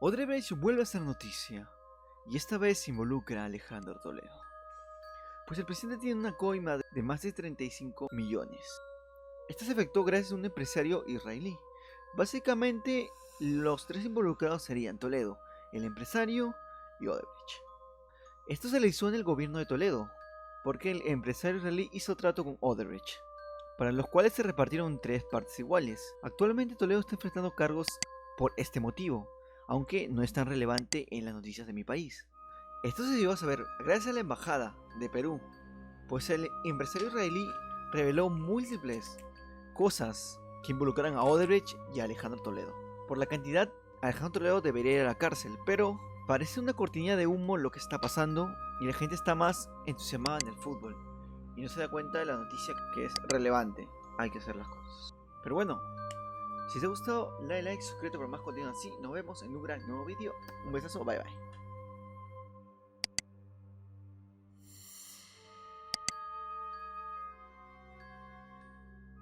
Odebrecht vuelve a ser noticia, y esta vez involucra a Alejandro Toledo. Pues el presidente tiene una coima de más de 35 millones. Esta se efectuó gracias a un empresario israelí. Básicamente, los tres involucrados serían Toledo, el empresario y Odebrecht. Esto se realizó en el gobierno de Toledo, porque el empresario israelí hizo trato con Odebrecht, para los cuales se repartieron tres partes iguales. Actualmente Toledo está enfrentando cargos por este motivo, aunque no es tan relevante en las noticias de mi país. Esto se dio a saber gracias a la embajada de Perú, pues el empresario israelí reveló múltiples cosas que involucran a Odebrecht y a Alejandro Toledo. Por la cantidad, Alejandro Toledo debería ir a la cárcel, pero parece una cortina de humo lo que está pasando y la gente está más entusiasmada en el fútbol y no se da cuenta de la noticia que es relevante. Hay que hacer las cosas. Pero bueno, si te ha gustado, dale like, suscríbete para más contenido así. Nos vemos en un gran nuevo vídeo. Un besazo, bye bye.